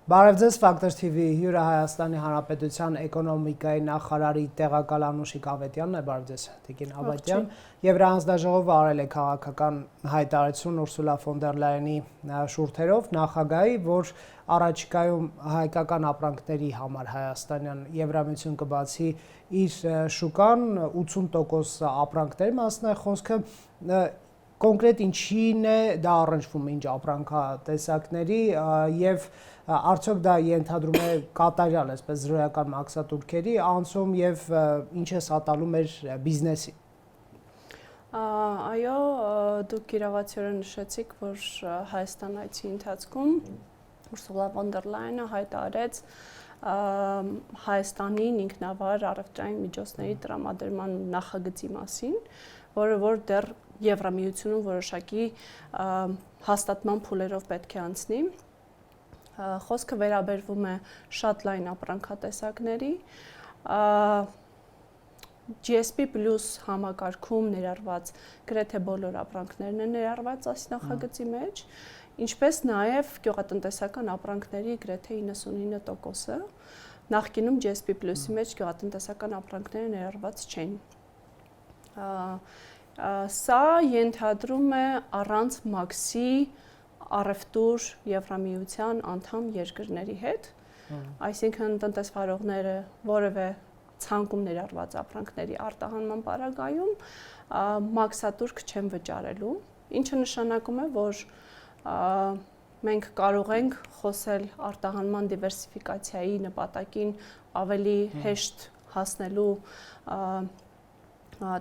Բարև ձեզ, Ֆակտոր TV հյուրը Հայաստանի Հանրապետության էկոնոմիկայի նախարարի տեղակալ Անուշիկ Ավետյանն է, բարև ձեզ, Տիկին Ավետյան, Եվրահանձնաժողովը արել է քաղաքական հայտարարություն Ուրսուլա ֆոն դեր Լայենի շուրթերով նախագահի, որ առաջիկայում հայկական ապրանքների համար հայաստանյան Եվրամիություն կբացի իր շուկան 80% ապրանքների մասն է խոսքը կոնկրետ ինչին է դա առնչվում ինչ ապրանքատեսակների եւ արդյոք դա ենթադրում է կատարյալ այսպես զրոյական մաքսատուրքերի անցում եւ ինչ է սատալում մեր բիզնեսին։ Այո, դուք իրավացիորեն նշեցիք, որ Հայաստան այցի ընթացքում Ուրսուլա ֆոն դեր Լայենը հայտարարեց Հայաստանին ինքնավար առևտրային միջոցների տրամադրման նախագծի մասին, որ դեռ Եվրամիությունում որոշակի հաստատման փուլերով պետք է անցնի։ Խոսքը վերաբերվում է շատ լայն ապրանքատեսակների, GSP+ համակարգում ներառված գրեթե բոլոր ապրանքներն են ներառված այս նախագծի մեջ, ինչպես նաև գյուղատնտեսական ապրանքների գրեթե 99%-ը, նախկինում GSP+-ի մեջ գյուղատնտեսական ապրանքները ներառված չեն։ Սա ենթադրում է առանց մաքսի առևտուր Եվրամիության անդամ երկրների հետ, այսինքն տնտեսվարողները որևէ ցանկում ներառված ապրանքների արտահանման պարագայում մաքսատուրք չեն վճարելու, ինչը նշանակում է, որ մենք կարող ենք խոսել արտահանման դիվերսիֆիկացիայի նպատակին ավելի հեշտ հասնելու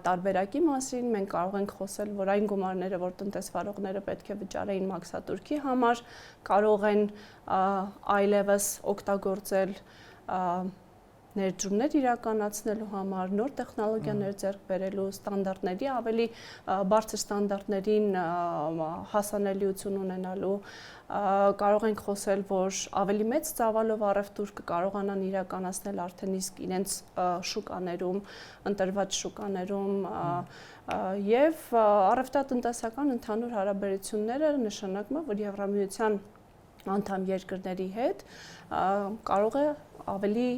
տարբերակի մասին, մենք կարող ենք խոսել, որ այն գումարները, որ տնտեսվարողները պետք է վճարեին մաքսատուրքի համար, կարող են այլևս օգտագործել ներդրումներ իրականացնելու համար, նոր տեխնոլոգիաներ ձեռք բերելու, ստանդարտների ավելի բարձր ստանդարտներին հասանելիություն ունենալու, կարող ենք խոսել, որ ավելի մեծ ծավալով առևտուր կկարողանան իրականացնել արդեն իսկ իրենց շուկաներում, ընտրված շուկաներում եւ առևտրատնտեսական ընդհանուր հարաբերությունները նշանակում է, որ Եվրամիության անդամ երկրների հետ կարող է ավելի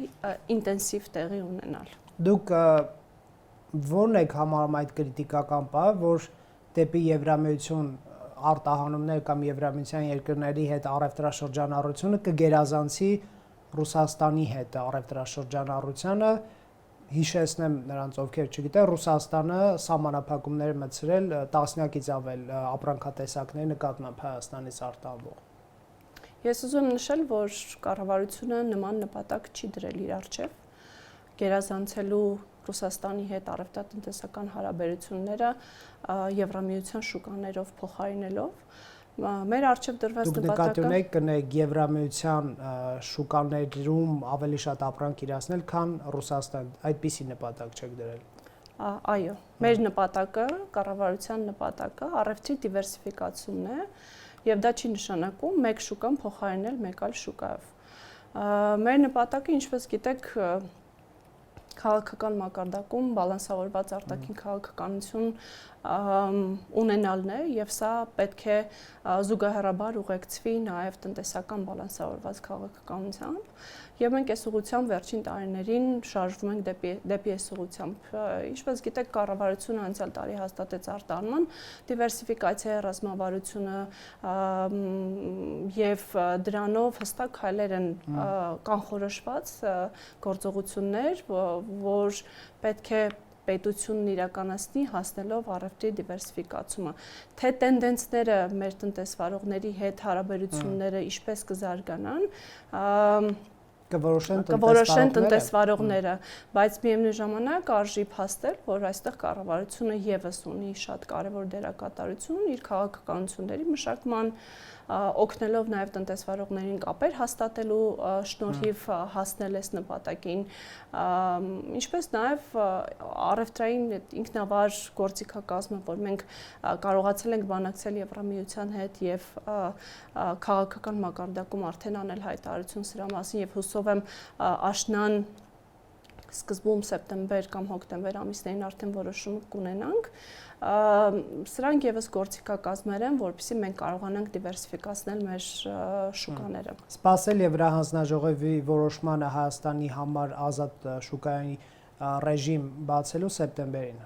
ինտենսիվ տեղի ունենալ։ Դուք ո՞րն եք համարում այդ կրիտիկական բանը, որ դեպի Եվրամիություն արտահանումներ կամ Եվրամիության երկրների հետ առևտրաշրջանառությունը կգերազանցի Ռուսաստանի հետ առևտրաշրջանառությանը, հիշեցնեմ նրանց, ովքեր չգիտեն, Ռուսաստանը սահմանափակումներ մտցրել տասնյակից ավել ապրանքատեսակների նկատմամբ Հայաստանից արտահանվող։ Ես ուզում եմ նշել, որ կառավարությունը նման նպատակ չի դրել իր առջև, գերազանցելու Ռուսաստանի հետ առևտրատնտեսական հարաբերությունները Եվրամիության շուկաներով փոխարինելով, մեր առջև դրված նպատակը։ Դուք նկատի ունեք կնեք Եվրամիության շուկաներում ավելի շատ ապրանք իրացնել, քան Ռուսաստան, այդպիսի նպատակ չեք դրել։ Այո, մեր նպատակը, կառավարության նպատակը առևտրի դիվերսիֆիկացումն է, եւ դա չի նշանակում մեկ շուկան փոխարինել մեկ այլ շուկայով։ Մեր նպատակը, ինչպես գիտեք, քաղաքական մակարդակում բալանսավորված արտաքին քաղաքականություն ունենալն է եւ սա պետք է զուգահեռաբար ուղեկցվի նաեւ տնտեսական բալանսավորված քաղաքականությամբ եւ մենք այս ուղղությամբ վերջին տարիներին շարժվում ենք դեպի այս ուղղությամբ։ Ինչպես գիտեք, կառավարությունը անցյալ տարի հաստատեց արտահանման դիվերսիֆիկացիայի ռազմավարությունը եւ դրանով հստակ քայլեր են կանխորոշված գործողություններ, որ պետք է պետությունն իրականացնի հասնելով առևտրի դիվերսիֆիկացումը։ Թե տենդենսները մեր տնտեսվարողների հետ հարաբերությունները ինչպես կզարգանան, կորոշեն տնտեսվարողները, բայց միևնույն ժամանակ արժի փաստել, որ այստեղ կառավարությունը եւս ունի շատ կարևոր դերակատարություն իր քաղաքականությունների մշակման, օգնելով նաև տնտեսվարողներին կապեր հաստատելու շնորհիվ հասնել այս նպատակին, ինչպես նաև առևտրային ինքնավար գործիքակազմը, որ մենք կարողացել ենք բանակցել Եվրամիության հետ եւ քաղաքական մակարդակում արդեն անել հայտարարություն սրա մասին եւ հուսով եմ աշնան սկզբում սեպտեմբեր կամ հոկտեմբեր ամիսներին արդեն որոշում կունենանք, սրանք եւս գործիքակազմեր են, որովհետեւ մենք կարողանանք դիվերսիֆիկացնել մեր շուկաները։ Սպասել Եվրահանձնաժողովի որոշմանը Հայաստանի համար ազատ շուկայանի ռեժիմ բացելու սեպտեմբերին։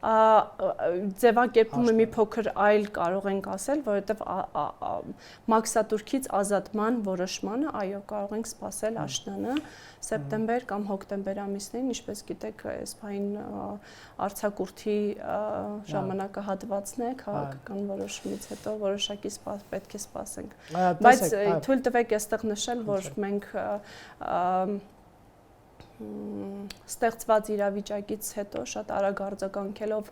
Ձևակերպումը մի փոքր այլ կարող ենք ասել, որովհետև մաքսատուրքից ազատման որոշմանը, այո, կարող ենք սպասել աշնանը, սեպտեմբեր կամ հոկտեմբեր ամիսներին, ինչպես գիտեք, այս բային արձակուրդի ժամանակահատվածն է, քաղաքական որոշումից հետո որոշակի պետք է սպասենք։ Բայց թույլ տվեք այստեղ նշել, որ մենք ստեղծված իրավիճակից հետո շատ արագ արձագանքելով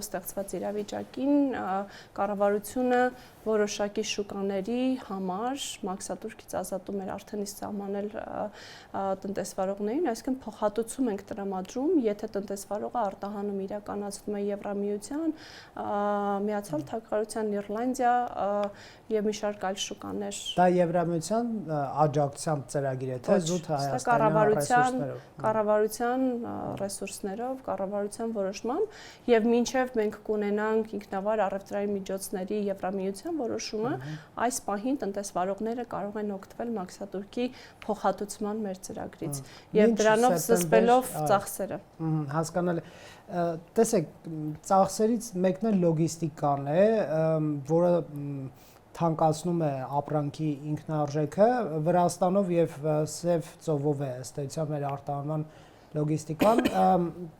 ստեղծված իրավիճակին կառավարությունը որոշակի շուկաների համար մաքսատուրքից ազատում էր արդեն իսկ սահմանել տնտեսվարողներին, այսինքն փոխհատուցում ենք տրամադրում, եթե տնտեսվարողը արտահանում իրականացնում է Եվրամիության, Միացյալ Թագավորության, Իռլանդիա եւ մի շարք այլ շուկաներ։ Դա Եվրամիության աջակցությամբ ծրագիր է, թե զուտ Հայաստանի կառավարության ռեսուրսներով, կառավարության որոշմամբ եւ մինչեւ մենք կունենանք ինքնավար առևտրային միջոցների Եվրամիության որոշումը, այս պահին տնտեսվարողները կարող են օգտվել մաքսատուրքի փոխհատուցման մեր ծրագրից եւ դրանով զսպելով ծախսերը։ Հասկանալի։ Տեսեք, ծախսերից մեկն էլ լոգիստիկան է, որը թանկացնում է ապրանքի ինքնարժեքը, Վրաստանով եւ Սև ծովով է ըստ էության մեր արտահանման լոգիստիկան։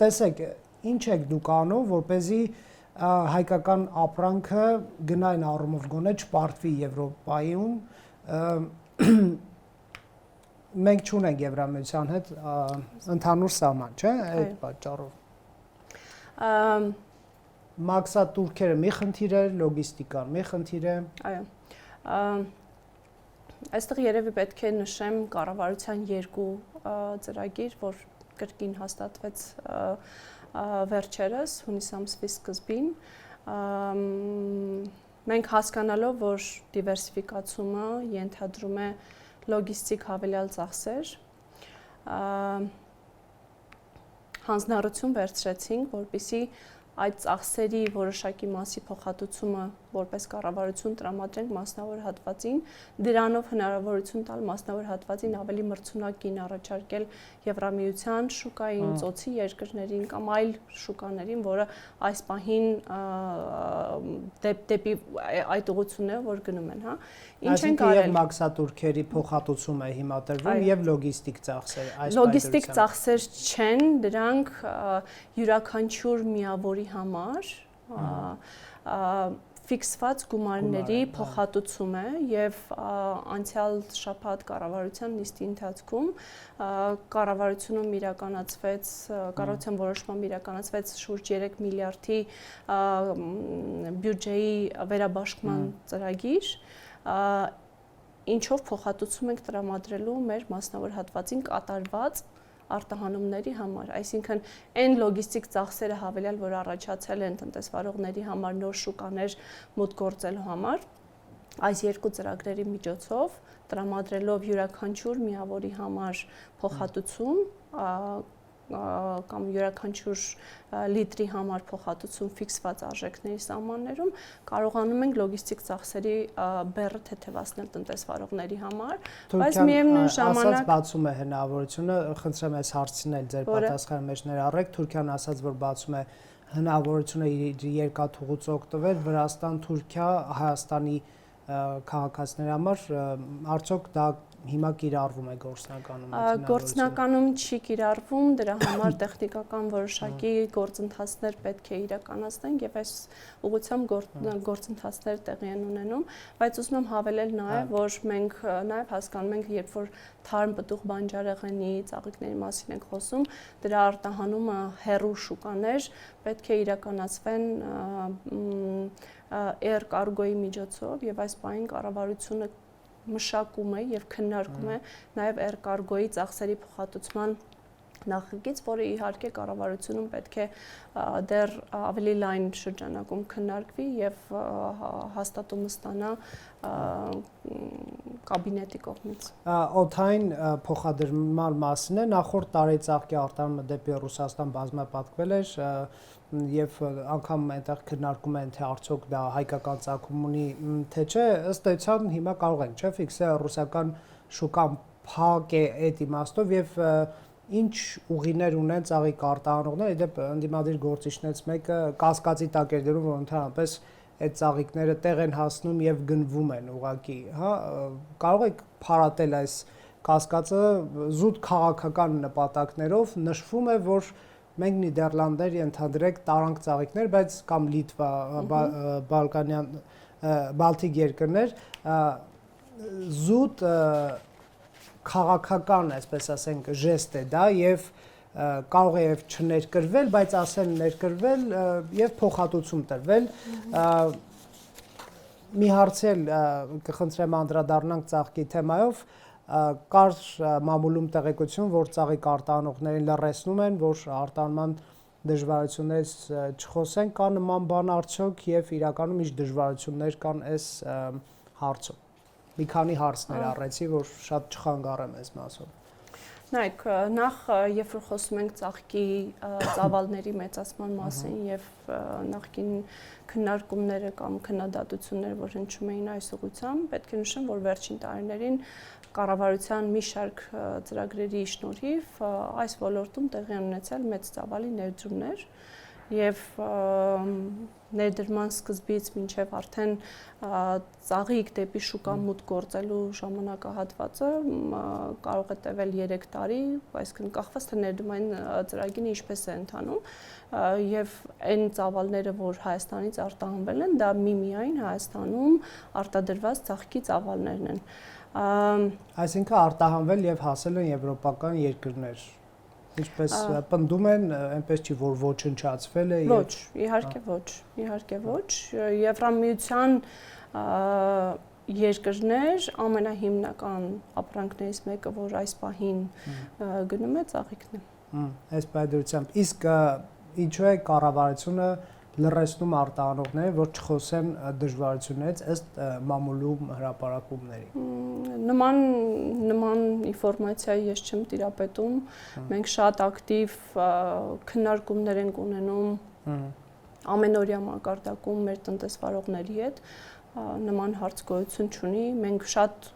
Տեսեք, ինչ եք դուք անում, որպեսզի հայկական ապրանքը գնային առումով գոնե չպարտվի Եվրոպայում։ Մենք չունենք Եվրամիության հետ ընդհանուր սահման, չէ՞, այդ պատճառով։ Մաքսատուրքերը մի խնդիր է, լոգիստիկան մի խնդիր է։ Այո։ Այստեղ երևի պետք է նշեմ կառավարության երկու ծրագիր, որ կրկին հաստատվեց վերջերս հունիս ամսվի սկզբին, մենք հասկանալով, որ դիվերսիֆիկացումը ենթադրում է լոգիստիկ հավելյալ ծախսեր, հանձնառություն վերցրեցինք, որպեսզի այդ ծախսերի որոշակի մասի փոխհատուցումը որպես կառավարություն տրամադրենք մասնավոր հատվածին, դրանով հնարավորություն տալ մասնավոր հատվածին ավելի մրցունակ գին առաջարկել Եվրամիության շուկային, ծոցի երկրներին կամ այլ շուկաներին, որը այս պահին դեպի այդ ուղղությունները որ գնում են, հա։ Ինչ ենք արել։ Այսինքն մաքսատուրքերի փոխհատուցում է հիմա տրվում եւ լոգիստիկ ծախսեր, այս լոգիստիկ ծախսեր չեն, դրանք յուրաքանչյուր միավորի համար ֆիքսված գումարների փոխհատուցում է եւ անցյալ շաբաթ կառավարության նիստի ընթացքում կառավարությունում իրականացվեց կառավարության որոշմամբ իրականացվեց շուրջ 3 միլիարդի բյուջեի վերաբաշխման ծրագիր, ինչով փոխհատուցում ենք տրամադրելու մեր մասնավոր հատվածին կատարված արտահանումների համար, այսինքն այն լոգիստիկ ծախսերը հավելյալ, որ առաջացել են տնտեսվարողների համար նոր շուկաներ մոտ գործելու համար, այս երկու ծրագրերի միջոցով տրամադրելով յուրաքանչյուր միավորի համար փոխհատուցում կամ յուրաքանչյուր լիտրի համար փոխհատուցում ֆիքսված արժեքների սահմաններում կարողանում ենք լոգիստիկ ծախսերի բեռը թեթևացնել տնտեսվարողների համար, բայց միևնույն ժամանակ բացում է հնարավորությունը, խնդրեմ ես հարցնել ձեր պատասխանը մեջ ներառեք, Թուրքիան ասաց, որ բացում է հնարավորությունը երկաթուղուց օգտվել Վրաստան, Թուրքիա, Հայաստանի քաղաքացիների համար, արդյոք դա հիմա կիրառվում է գործնականում։ Գործնականում չի կիրառվում, դրա համար տեխնիկական որոշակի գործընթացներ պետք է իրականացնենք եւ այս ուղղությամբ գործընթացներ տեղի են ունենում, բայց ուզում եմ հավելել նաեւ, որ մենք նաեւ հասկանում ենք, երբ որ թարմ պտուղ բանջարեղենի ծաղիկների մասին ենք խոսում, դրա արտահանումը հեռու շուկաներ պետք է իրականացվեն air cargo-ի միջոցով եւ այս բանին կառավարությունը մշակում է եւ քննարկում է նաեւ air cargo-ի ծախսերի փոխհատուցման նախագիծ, որը իհարկե կառավարությունում պետք է դեռ ավելի լայն շրջանակում քննարկվի եւ հաստատումը ստանա կաբինետի կողմից։ Օդային փոխադրման մասին է նախորդ տարի ծաղկի արտանումը դեպի Ռուսաստան բազմապատկվել էր եւ անգամ այնտեղ քննարկում են թե արդյոք դա հայկական ծագում ունի թե չէ, ըստ էության հիմա կարող են չէ ֆիքսել ռուսական շուկան փակ է այդ իմաստով եւ ինչ ուղիներ ունեն ծաղիկ արտահանողները, իդեպ ընդդիմադիր գործիչներից մեկը կասկածի տակ էր դրում, որ ընդհանրապես այդ ծաղիկները տեղ են հասնում եւ գնվում են ուղակի, հա, կարող եք փարատել այս կասկածը զուտ քաղաքական նպատակներով նշվում է, որ մենք Նիդերլանդներ ենթադրենք տարանք ծաղիկներ, բայց կամ Լիտվա, Բալկանյան, Բալտիկ երկրներ զուտ քաղաքական, այսպես ասենք, ժեստ է դա եւ կարող է եւ չներկրվել, բայց ասել ներկրվել եւ փոխհատուցում տրվել։ Մի հարցել կխնդրեմ անդրադառնանք ծաղկի թեմայով, կար մամուլում տեղեկություն, որ ծաղիկ արտահանողներին լռեցնում են, որ արտահանման դժվարություններից չխոսեն, կա նման բան արդյոք եւ իրականում ինչ դժվարություններ կան այս հարցում։ Մի քանի հարցներ առեցի, որ շատ չխանգարեմ այս մասով։ Նայեք, նախ երբ որ խոսում ենք ծաղկի ծավալների մեծացման մասին եւ նախկին քննարկումները կամ քննադատությունները, որ հնչում էին այս ուղղությամբ, պետք է նշեմ, որ վերջին տարիներին կառավարության մի շարք ծրագրերի շնորհիվ այս ոլորտում տեղի են ունեցել մեծ ծավալի ներդրումներ եւ ներդրման սկզբից մինչև արդեն ծաղիկ դեպի շուկա մուտք գործելու ժամանակահատվածը կարող է տևել 3 տարի, այսինքն կախված թե ներդրումային ծրագիրը ինչպես է ընթանում եւ այն ծավալները, որ Հայաստանից արտահանվել են, դա միմիայն Հայաստանում արտադրված ծաղկի ծավալներն են։ Այսինքն արտահանվել եւ հասել են եվրոպական երկրներ։ Ինչպես պնդում են, այնպես չի, որ ոչնչացվել է։ Ոչ, իհարկե ոչ։ Եվրամիության երկրներ ամենահիմնական ապրանքներից մեկը, որ այս պահին գնում է, ծաղիկն է։ Այս պայմանությամբ իսկ ինչու է կառավարությունը լրացնում արտահանողները, որ չխոսեն դժվարություններից ըստ մամուլում հրապարակումների։ Նման ինֆորմացիա ես չեմ տիրապետում։ Մենք շատ ակտիվ քննարկումներ ենք ունենում ամենօրյա մակարդակում մեր տնտեսվարողների հետ։ Նման հարց գոյություն չունի։ Մենք շատ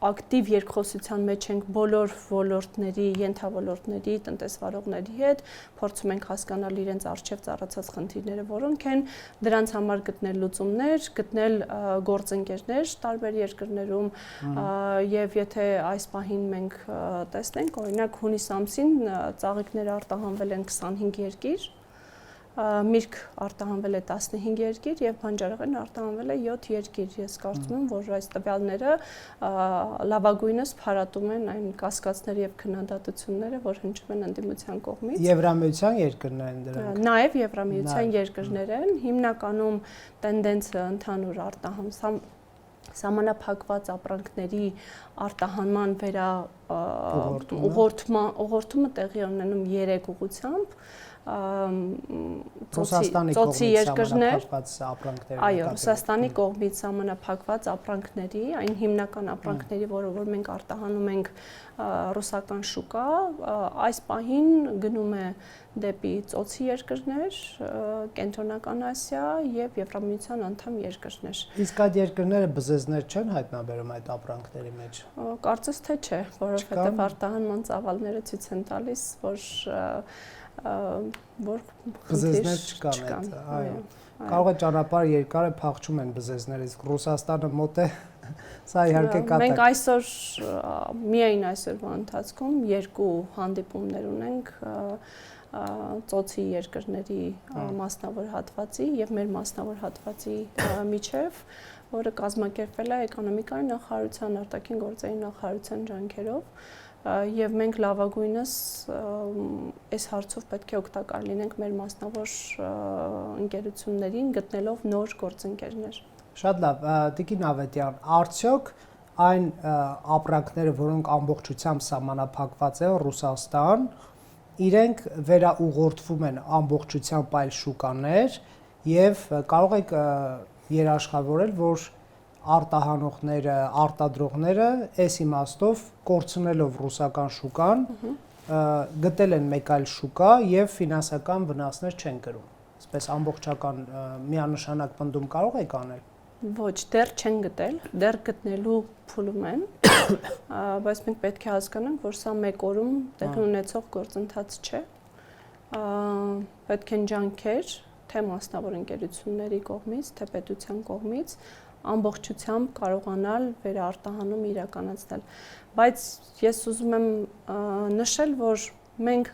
ակտիվ երկխոսության մեջ ենք բոլոր ոլորտների, ենթավոլորտների, տնտեսվարողների հետ, փորձում ենք հասկանալ իրենց առջև ծառացած խնդիրները, որոնք են, դրանց համար գտնել լուծումներ, գտնել գործընկերներ տարբեր երկրներում եւ եթե այս պահին մենք տեսնենք, օրինակ հունիս ամսին ծաղիկները արտահանվել են 25 երկիր, միրգ արտահանվել է 15 երկիր եւ բանջարեղեն արտահանվել է 7 երկիր։ Ես կարծում եմ, որ այս տվյալները լավագույնս փարատում են այն կասկածները եւ քննադատությունները, որ հնչում են ընդդիմության կողմից։ Եվրամիության երկրներ են դրանք։ Նաեւ Եվրամիության երկրներ են, հիմնականում տենդենսը ընդհանուր արտահանման սահմանափակված ապրանքների արտահանման ուղղորդումը տեղի ունենում 3 ուղղությամբ ծոցի երկրներ, այո, Ռուսաստանի կողմից սահմանափակված ապրանքների, այն հիմնական ապրանքների, որ մենք արտահանում ենք ռուսական շուկա, այս պահին գնում է դեպի ծոցի երկրներ, Կենտրոնական Ասիա եւ Եվրամիության անդամ երկրներ։ Իսկ այդ երկրները բզեզներ չեն հայտնաբերում այդ ապրանքների մեջ։ Կարծես թե չէ, որովհետեւ արտահանման ծավալները ցույց են տալիս, որ բզեզներ չկան, այո։ Կարող է ճանապարհը երկար է, փախչում են բզեզները, իսկ Ռուսաստանը մոտ է, սա իհարկե կատակ։ Մենք այսօր միայն այսօրվա ընթացքում 2 հանդիպումներ ունենք ծոցի երկրների մասնավոր հատվածի եւ մեր մասնավոր հատվածի միջև, որը կազմակերպվել է էկոնոմիկայի նախարարության, արտաքին գործերի նախարարության ջանքերով եւ մենք լավագույնս այս հարցով պետք է օգտակար լինենք մեր մասնավոր ընկերություններին գտնելով նոր գործընկերներ։ Շատ լավ, Տիկին Ավետյան, արդյոք այն ապրանքները, որոնք ամբողջությամբ սահմանափակված են Ռուսաստան, իրենք վերաուղղորդվում են ամբողջությամբ այլ շուկաներ եւ կարող եք երաշխավորել, որ արտահանողները, արտադրողները այս իմաստով կորցնելով ռուսական շուկան գտել են մեկ այլ շուկա եւ ֆինանսական վնասներ չեն կրում։ Այսպես ամբողջական միանշանակ պնդում կարող եք անել։ Ոչ, դեռ չեն գտել, դեռ գտնելու փուլում են, բայց մենք պետք է հասկանանք, որ սա մեկ օրում տեղի ունեցող գործընթաց չէ։ Պետք են ջանքեր, թե մասնավոր ընկերությունների կողմից, թե պետության կողմից ամբողջությամբ կարողանալ վերարտահանում իրականացնել։ Բայց ես ուզում եմ նշել, որ մենք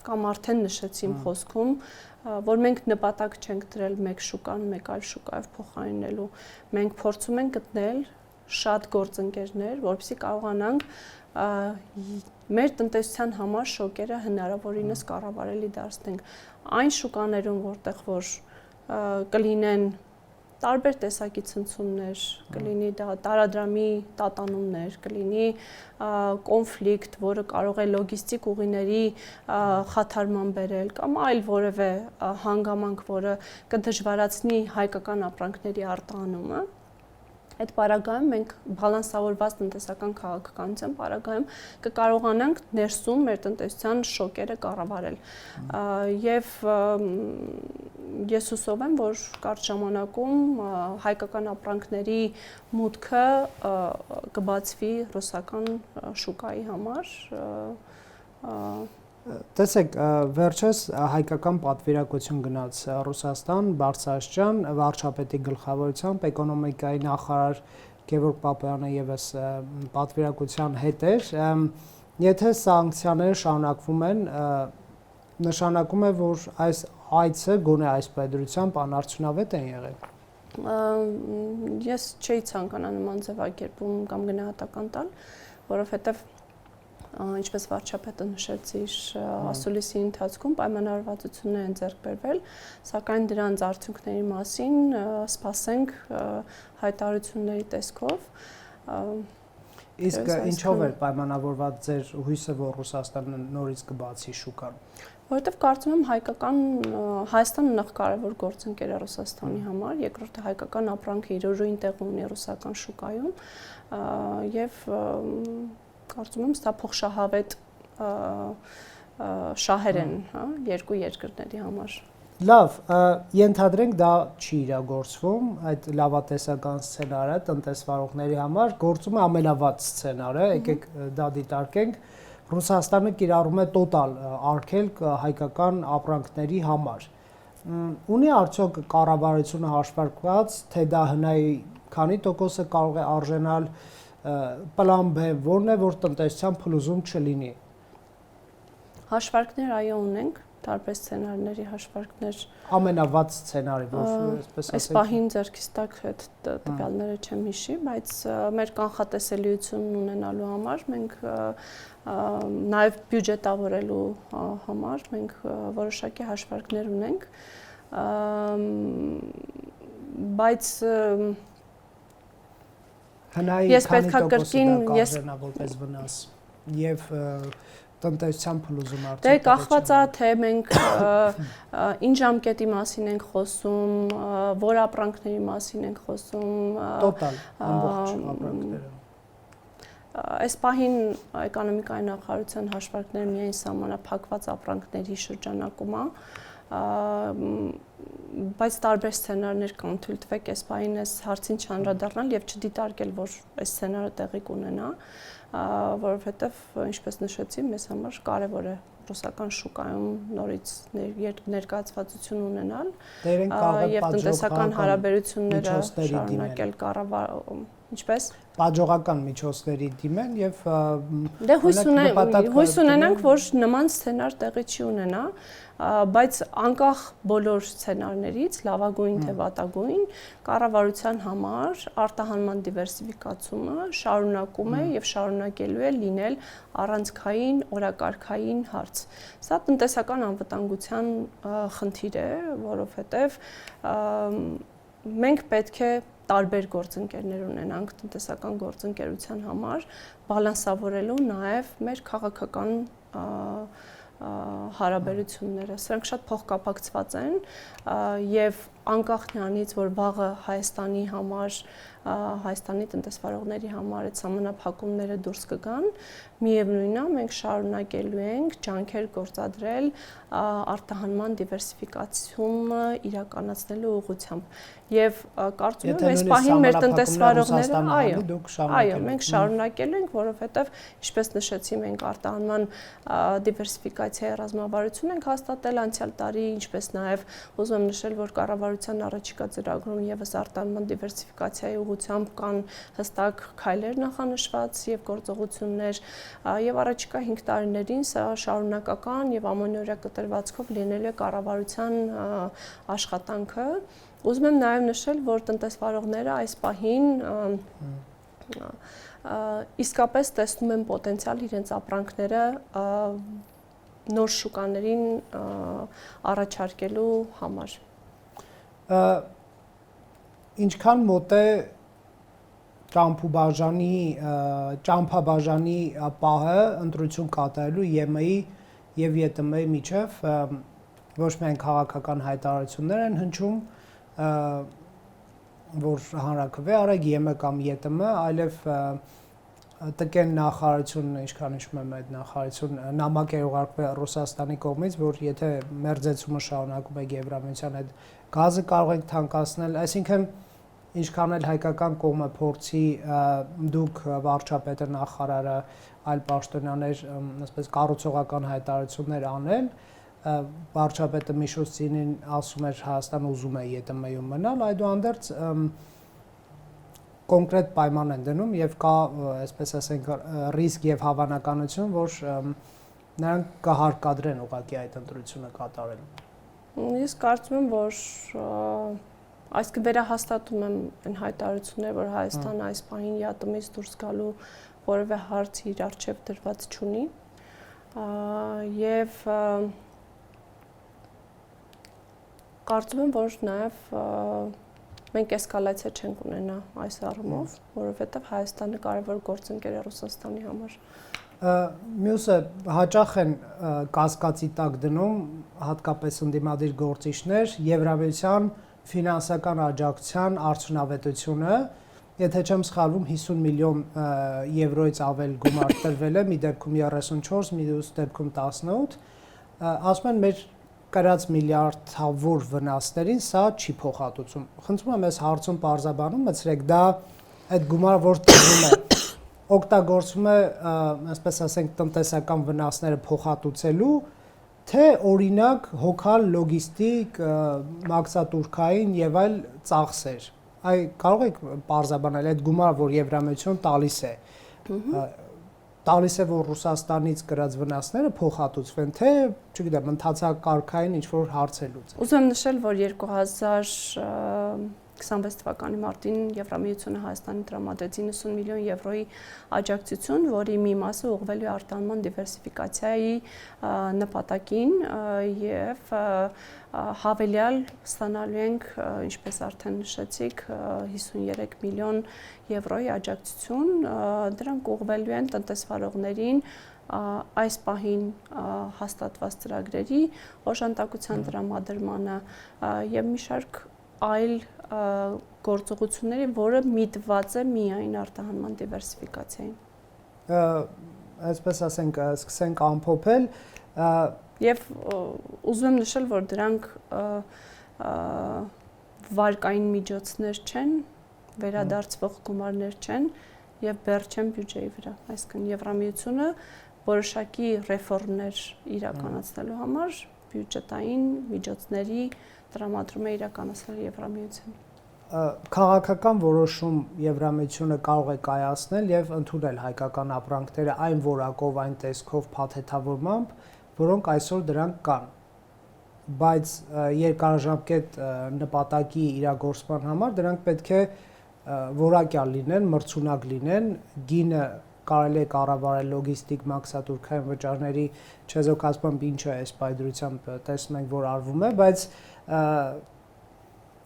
կամ արդեն նշեցի իմ խոսքում, որ մենք նպատակ չենք դրել մեկ շուկան մեկ այլ շուկայով փոխարինելու։ Մենք փորձում ենք գտնել շատ գործընկերներ, որպեսզի կարողանանք մեր տնտեսության համար շոկերը հնարավորինս կառավարելի դարձնենք։ Այն շուկաներում, որտեղ որ կլինեն տարբեր տեսակի ցնցումներ, կլինի դա տարադրամի տատանումներ, կլինի կոնֆլիկտ, որը կարող է լոգիստիկ ուղիների խաթարման բերել կամ այլ որևէ հանգամանք, որը կդժվարացնի հայկական ապրանքների արտահանումը։ Այդ պարագայում մենք բալանսավորված տնտեսական քաղաքականության պարագայում կկարողանանք ներսում մեր տնտեսության շոկերը կառավարել։ Եվ ես հուսով եմ, որ կարճ ժամանակում հայկական ապրանքների մուտքը կբացվի ռուսական շուկայի համար։ Տեսեք, վերջերս հայկական պատվիրակություն գնաց Ռուսաստան, Բարձրաստիճան, վարչապետի գլխավորությամբ էկոնոմիկայի նախարար Գևորգ Պապոյանը եւս պատվիրակության հետ էր։ Եթե սանկցիաները շարունակվում են, նշանակում է, որ այս այցը գոնե այս պայմանությամբ անարդյունավետ են եղել։ Ես չէի ցանկանա նման ձևակերպում կամ գնահատական տալ, որովհետեւ ինչպես վարչապետը նշեց իր ասուլիսի ընթացքում պայմանավորվածություններ են ձեռք բերվել, սակայն դրանց արդյունքների մասին սպասենք հայտարարությունների տեսքով։ Իսկ ինչով էր պայմանավորված ձեր հույսը, որ Ռուսաստանը նորից կբացի շուկան։ Որովհետև կարծում եմ Հայաստանը նախ կարևոր գործընկեր է Ռուսաստանի համար, երկրորդը հայկական ապրանքը իր ուրույն տեղ ունի ռուսական շուկայում եւ կարծում եմ սա փոխշահավետ շահեր են, երկու երկրների համար։ Լավ, ենթադրենք դա չի իրագործվում, այդ լավատեսական սցենարը տնտեսվարողների համար գործում է ամենավատ սցենարը, եկեք դա դիտարկենք, Ռուսաստանը կիրառում է տոտալ արգելք հայկական ապրանքների համար։ Ունի արդյոք կառավարությունը հաշվարկված, թե դա հնայի քանի տոկոսը կարող է արժանալ, պլան B որն է, որ տնտեսության փլուզում չլինի։ Հաշվարկներ այո ունենք, տարբեր սցենարների հաշվարկներ։ Ամենավատ սցենարը, որ այսպես ասենք։ Այս պահին ձեռքից տակ այդ տվյալները չեմ հիշի, բայց մեր կանխատեսելիությունն ունենալու համար մենք նաև բյուջետավորելու համար մենք որոշակի հաշվարկներ ունենք, բայց հնայի քանի տոկոսը կարժենա որպես վնաս եւ տնտեսության փլուզում արդյոք։ Դե կախված է թե մենք ինչ ժամկետի մասին ենք խոսում, որ ապրանքների մասին ենք խոսում, տոտալ ամբողջ ապրանքները։ Այս պահին էկոնոմիկայի նախարարության հաշվարկները միայն սահմանափակված ապրանքների շրջանակում է, բայց տարբեր սցենարներ կան, թույլ տվեք այս պահին այս հարցին չանդրադառնալ եւ չդիտարկել, որ այս սցենարը տեղի կունենա, որովհետեւ ինչպես նշեցի, մեզ համար կարեւոր է ռուսական շուկայում նորից ներկայացվածություն ունենալ եւ տնտեսական հարաբերությունները շարունակել կառավարել, ինչպես պատժողական միջոցների դիմեն եւ դե հույս ունենանք, որ նման սցենար տեղի չի ունենա, բայց անկախ բոլոր սցենարներից լավագույն թե վատագույն կառավարության համար արտահանման դիվերսիֆիկացումը շարունակում է եւ շարունակելու է լինել առանցքային օրակարգային հարց։ Սա տնտեսական անվտանգության խնդիր է, որովհետեւ մենք պետք է տարբեր գործընկերներ ունենանք տնտեսական գործընկերության համար, բալանսավորելու նաև մեր քաղաքական հարաբերությունները։ Սրանք շատ փոխկապակցված են եւ անկախ նրանից, որ վաղը Հայաստանի համար, Հայաստանի տնտեսվարողների համար այդ սահմանափակումները դուրս կգան, միևնույնն է, մենք շարունակելու ենք ջանքեր գործադրել արտահանման դիվերսիֆիկացիումը իրականացնելու ուղղությամբ։ Եվ կարծում եմ, այս պահին մեր տնտեսվարողները, այո, մենք շարունակելու ենք, որովհետև ինչպես նշեցի, մենք արտահանման դիվերսիֆիկացիայի ռազմավարություն ենք հաստատել անցյալ տարի, ինչպես նաև ուզում եմ նշել, որ կառավարության առաջիկա ծրագրում եւս արտահանման դիվերսիֆիկացիայի ուղղությամբ կան հստակ քայլեր նախանշված եւ գործողություններ, եւ առաջիկա 5 տարիներին սա շարունակական եւ ամենօրյա կտրվածքով լինելու է կառավարության աշխատանքը։ Ուզում եմ նաև նշել, որ տնտեսվարողները այս պահին իսկապես տեսնում են պոտենցիալ իրենց ապրանքները նոր շուկաներին առաջարկելու համար։ Ինչքան մոտ է ճամփաբաժանի պահը ընտրություն կատարելու ԵՄ-ի եւ ԵՏՄ-ի միջև ոչ միայն քաղաքական հայտարարություններ են հնչում, որ հանրաքվե արեք ԵՄ կամ ԵՏՄ, այլև տկեն նախարարությունը, ինչքան հիշում եմ այդ նախարարություն նամակ է ուղարկվել Ռուսաստանի կողմից, որ եթե մերձեցումը շարունակում է Եվրամիության հետ գազը կարող ենք թանկացնել, այսինքն ինչքան էլ հայկական կողմը փորձի դուք վարչապետը, նախարարը, այլ պաշտոնյաներ, այսպես կառուցողական հայտարարություններ անել, վարչապետը Միշոստինին ասում էր Հայաստանը ուզում է ԵՏՄ-ում մնալ, այդուհանդերձ կոնկրետ պայման են դնում եւ կա, այսպես ասենք, ռիսկ եւ հավանականություն, որ նրանք կհարկադրեն ուղղակի այդ ընտրությունը կատարելու։ Ես կարծում եմ, որ այսինքն վերահաստատում եմ այն հայտարարությունները, որ Հայաստանը այս պահին ԵՏՄ-ից դուրս գալու որևէ հարց իր առջև դրված չունի եւ կարծում եմ, որ նաև մենք էսկալացիա չենք ունենա այս առումով, որովհետև Հայաստանը կարևոր գործընկեր է Ռուսաստանի համար։ Մյուսը հաճախ են կասկածի տակ դնում հատկապես ընդդիմադիր գործիչներ Եվրամիության ֆինանսական աջակցության արդյունավետությունը, եթե չեմ սխալվում 50 միլիոն եվրոից ավել գումար տրվել է, մի դեպքում 34, մյուս դեպքում 18, ասում են մեր կրած միլիարդավոր վնասներին սա չի փոխհատուցում։ Խնդրում եմ այս հարցում պարզաբանում մտցրեք, դա այդ գումարը որ տրվում է օգտագործվում է, այսպես ասենք, տնտեսական վնասները փոխհատուցելու, թե օրինակ հոգալ լոգիստիկ, մաքսատուրքային եւ այլ ծախսեր։ Այ կարող եք պարզաբանել այդ գումարը, որ Եվրամիություն տալիս է, որ Ռուսաստանից կրած վնասները փոխհատուցվեն, թե, չգիտեմ, ընթացակարգային ինչ-որ հարց է լուծել։ Ուզում եմ նշել, որ 2026 թվականի մարտին Եվրամիությունը Հայաստանի տրամադրեց 90 միլիոն եվրոյի աջակցություն, որի մի մասը ուղղվելու է արտահանման դիվերսիֆիկացիայի նպատակին եւ հավելյալ ստանալու ենք, ինչպես արդեն նշեցիք, 53 միլիոն եվրոյի աջակցություն, դրանք ուղղվելու են տնտեսվարողներին այս պահին հաստատված ծրագրերի օժանդակության տրամադրմանը եւ մի շարք այլ գործողությունների, որը միտված է միայն արտահանման դիվերսիֆիկացիային։ Այսպես ասենք, սկսենք ամփոփել եւ ուզում եմ նշել, որ դրանք վարկային միջոցներ չեն, վերադարձվող գումարներ չեն եւ բեռ չեն բյուջեի վրա, այսինքն Եվրամիությունը որոշակի ռեֆորմներ իրականացնելու համար բյուջետային միջոցների տրամադրում է իրականացնել Եվրամիությունը։ Քաղաքական որոշում Եվրամիությունը կարող է կայացնել եւ ընդունել հայկական ապրանքները այն որակով, այն տեսքով, փաթեթավորմամբ, որոնք այսօր դրանք կան։ Բայց երկարաժամկետ նպատակի իրագործման համար դրանք պետք է որակյալ լինեն, մրցունակ լինեն, գինը կարելի է կառավարել լոգիստիկ մաքսատուրքային վճարների չեզոքացմամբ ինչը այս պայդրությամբ տեսնում ենք, որ արվում է, բայց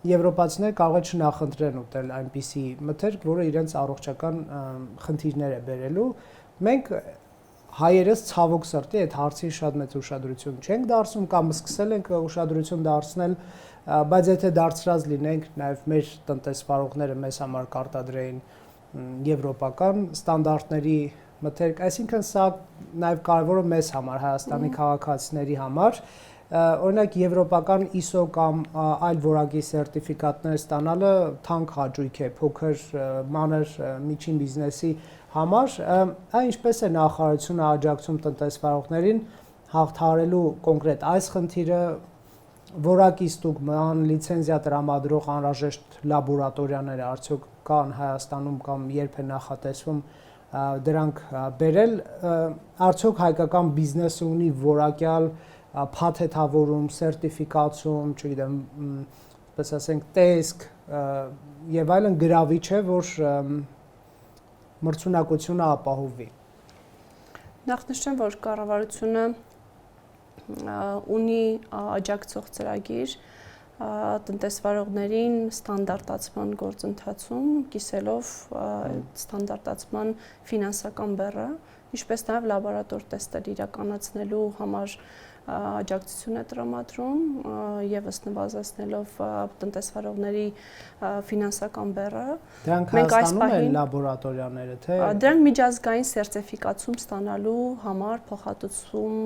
եվրոպացիները կարող է չնախընտրեն ուտել այնպիսի մթերք, որը իրենց առողջական խնդիրներ է բերելու։ Մենք հայերս ցավոք սրտի այդ հարցին շատ մեծ ուշադրություն չենք դարձնում կամ սկսել ենք ուշադրություն դարձնել, բայց եթե դարձրած լինենք, նաև մեր տնտեսվարողները մեզ համար կարտադրեին եվրոպական ստանդարտների մթերք, այսինքն սա նաև կարևոր է մեզ համար, Հայաստանի քաղաքացիների համար, օրինակ եվրոպական ISO կամ այլ որակի սերտիֆիկատներ ստանալը թանկ հաճույք է փոքր մանր միջին բիզնեսի համար, այն ինչպես է նախարարությունը աջակցում տնտեսվարողներին հաղթահարելու կոնկրետ այս խնդիրը, որակի ստուգման, լիցենզիա տրամադրող անհրաժեշտ լաբորատորիաները արդյոք կան Հայաստանում կամ երբ է նախատեսվում դրանք բերել, արդյոք հայկական բիզնեսը ունի որակյալ փաթեթավորում, սերտիֆիկացում, չգիտեմ, պես ասենք, տեսք եւ այլն գրավիչ է, որ մրցունակությունը ապահովի։ Նախ նշեմ, որ կառավարությունը ունի աջակցող ծրագիր տնտեսվարողներին ստանդարտացման գործընթացում, կիսելով ստանդարտացման ֆինանսական բեռը, ինչպես նաև լաբորատոր տեստեր իրականացնելու համար աջակցություն է տրամադրում, եւս նվազեցնելով տնտեսվարողների ֆինանսական բեռը։ Դրանք Հայաստանում են լաբորատորիաները, թե դրանք միջազգային սերտիֆիկացում ստանալու համար փոխհատուցում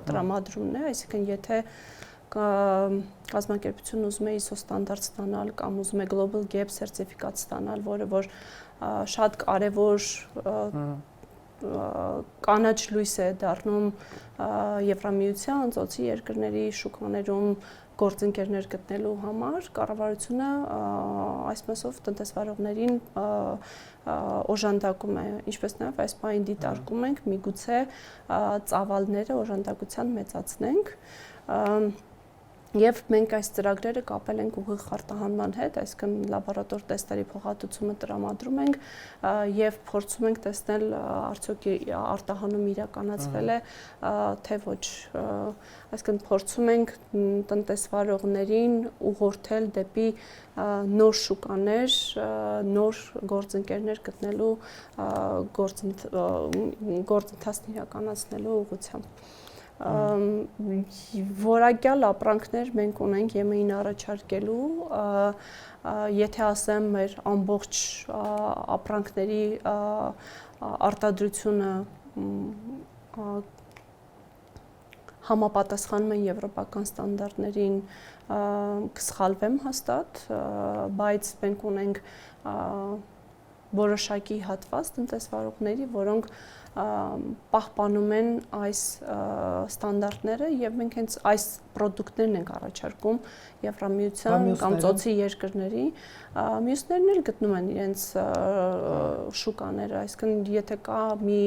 տրամադրումն է, այսինքն եթե կազմակերպությունն ուզում է ISO ստանդարտ ստանալ կամ ուզում է Global Gap սերտիֆիկատ ստանալ, որը որ շատ կարևոր կանաչ լույս է դառնում Եվրամիության, ծոցի երկրների շուկաներում գործընկերներ գտնելու համար, կառավարությունը այս մասով տնտեսվարողներին օժանդակում է, ինչպես նաև այս բանին դիտարկում ենք, միգուցե ծավալները օժանդակության մեծացնենք, եւ մենք այս ծրագրերը կապել ենք ուղիղ արտահանման հետ, այսինքն լաբորատոր տեստերի փոխհատուցումը տրամադրում ենք եւ փորձում ենք տեսնել արդյոք արտահանում իրականացվել է թե ոչ, այսինքն փորձում ենք տնտեսվարողներին ուղղորդել դեպի նոր շուկաներ, նոր գործընկերներ գտնելու գործընթացն իրականացնելու ուղղությամբ որակյալ ապրանքներ մենք ունենք ԵՄ-ին առաջարկելու, եթե ասեմ մեր ամբողջ ապրանքների արտադրությունը համապատասխանում են եվրոպական ստանդարտներին, կսխալվեմ հաստատ, բայց մենք ունենք որոշակի հատված տնտեսվարողների, որոնք պահպանում են այս ստանդարտները եւ մենք հենց այս պրոդուկտներն ենք առաջարկում Եվրամիության կամ ծոցի երկրների, մյուսներն էլ գտնում են իրենց շուկաները, այսինքն եթե կա մի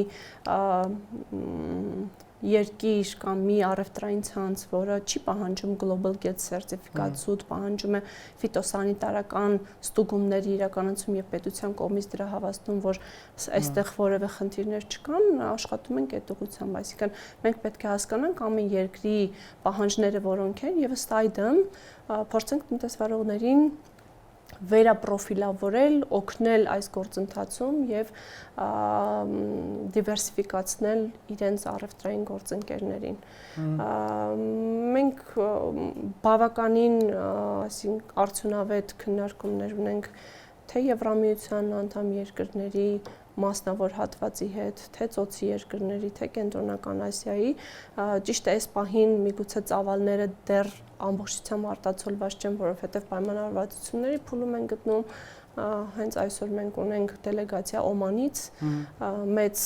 երկիր կամ մի առևտրային ցանց, որը չի պահանջում Global Gap certificate, սուտ պահանջում է ֆիտոսանիտարական ստուգումների իրականացում եւ պետության կողմից դրա հավաստում, որ այստեղ որևէ խնդիրներ չկան, աշխատում ենք այդ ուղղությամբ, այսինքն մենք պետք է հասկանանք ամեն երկրի պահանջները որոնք են եւ ըստ այդմ փորձենք տնտեսվարողներին վերապրոֆիլավորել, օգնել այս գործընթացում եւ դիվերսիֆիկացնել իրենց առևտրային գործընկերներին։ Մենք բավականին, այսինքն արդյունավետ քննարկումներ ունենք թե Եվրամիության անդամ երկրների մասնավոր հատվածի հետ, թե ծոցի երկրների, թե Կենտրոնական Ասիայի, ճիշտ է, այս պահին միգուցե ծավալները դեռ ամբողջությամբ արտացոլված չեն, որովհետև պայմանավորվածությունների փուլում են գտնում, հենց այսօր մենք ունենք դելեգացիա Օմանից, մեծ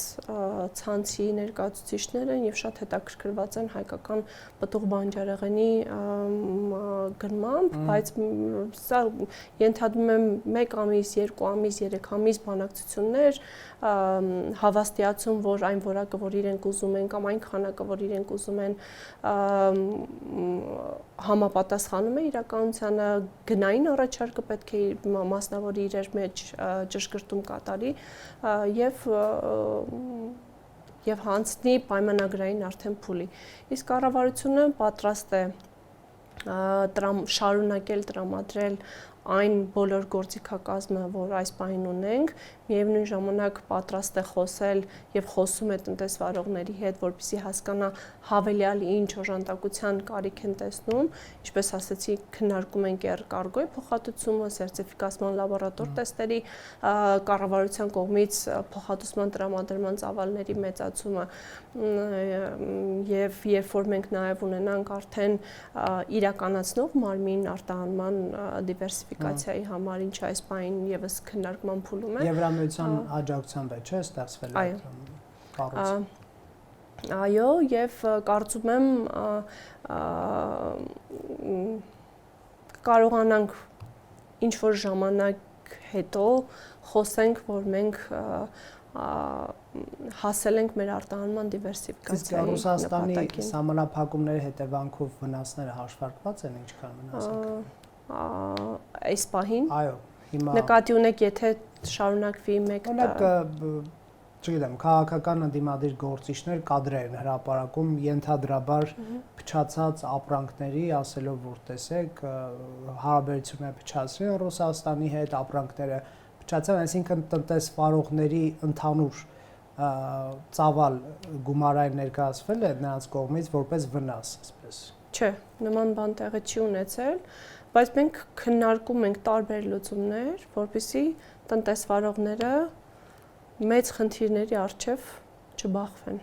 ցանցի ներկայացուցիչներ են եւ շատ հետաքրքրված են հայկական պտուղ բանջարեղենի գնմամբ, բայց սա ենթադրում եմ 1 ամիս, 2 ամիս, 3 ամիս բանակցություններ, հավաստիացում, որ այն որակը, որ իրենք ուզում են կամ այն քանակը, որ իրենք ուզում են, համապատասխանում է իրականությանը, գնային առաջարկը պետք է մասնավորի իրեր մեջ ճշգրտում կատարի եւ հանձնի պայմանագրային արդեն փուլի։ Իսկ կառավարությունը պատրաստ է շարունակել տրամադրել այն բոլոր գործիքակազմը, որ այս պահին ունենք, միևնույն ժամանակ պատրաստ է խոսել եւ խոսում է տնտեսվարողների հետ, որպեսզի հասկանա հավելյալ ինչ օժանդակության կարիք են տեսնում, ինչպես ասացի, քննարկում ենք երկարգոյ փոխհատուցումը, սերտիֆիկացման լաբորատոր տեստերի կառավարության կողմից փոխհատուցման տրամադրման ծավալների մեծացումը եւ երբ որ մենք նաեւ ունենանք արդեն իրականացնող մարմին արտահանման դիվերսիֆիկացիայի համար, ինչը այս պահին եւս քննարկման փուլում է։ Եվրամիության աջակցությամբ է, չէ՞, ստեղծվել է կառույցը։ Այո, եւ կարծում եմ կարողանանք ինչ որ ժամանակ հետո խոսենք, որ մենք հասել ենք մեր արտահանման դիվերսիֆիկացիայի նպատակին։ Ռուսաստանի սահմանափակումների հետևանքով վնասները հաշվարկված են, ինչքան վնասենք։ Այս պահին։ Այո, հիմա նկատի ունեք, եթե շարունակվի մեկ չգիտեմ, քաղաքական ընդդիմադիր գործիչներ կադրեր են հրապարակում ենթադրաբար փչացած ապրանքների, ասելով որ տեսեք, հարաբերությունները փչացրին Ռուսաստանի հետ, ապրանքները փչացան, այսինքն տնտեսվարողների ընդհանուր ծավալ գումարային ներկայացվել է նրանց կողմից որպես վնաս, այսպես։ Չէ, նման բան տեղի չի ունեցել, բայց մենք քննարկում ենք տարբեր լուծումներ, որպեսզի տնտեսվարողները մեծ խնդիրների առջև չբախվեն։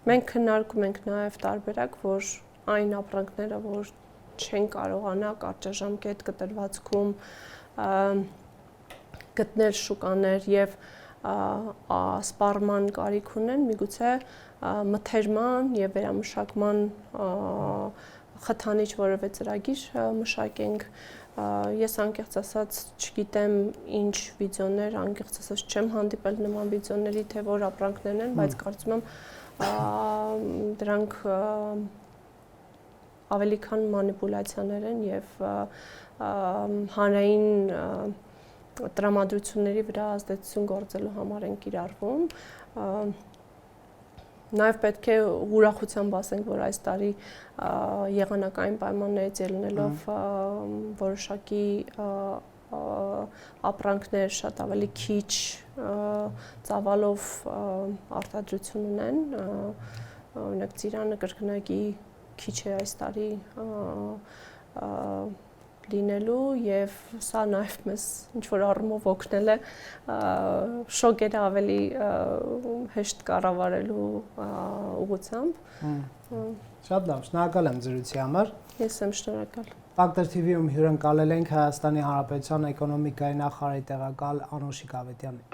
Մենք քննարկում ենք նաև տարբերակ, որ այն ապրանքները, որ չեն կարողանա կարճաժամկետ կտրվածքում գտնել շուկաներ եւ սպառման կարիք ունեն, միգուցե մթերման եւ վերամշակման խթանիչ որևէ ծրագիր մշակենք։ Ես անկեղծ ասած չգիտեմ ինչ վիդեոներ, անկեղծ ասած չեմ հանդիպել նման վիդեոների, թե որ ապրանքներն են, բայց կարծում եմ դրանք ավելի քան մանիպուլյացիաներ են եւ հանրային տրամադրությունների վրա ազդեցություն գործելու համար են կիրառվում։ Նաև պետք է ուրախությամբ ասենք, որ այս տարի եղանակային պայմաններից ելնելով որոշակի ապրանքներ շատ ավելի քիչ ծավալով արտադրություն ունեն, օրինակ ծիրանը կրկնակի քիչ է այս տարի լինելու եւ սա նաեւ մեզ ինչ որ առումով օգնել է շոկերը ավելի հեշտ կառավարելու ուղղությամբ։ Շատ լավ, շնորհակալ եմ զրույցի համար։ Ես եմ շնորհակալ։ Factor TV-ում հյուրընկալել ենք Հայաստանի Հանրապետության էկոնոմիկայի նախարարի տեղակալ Անուշիկ Ավետյանին։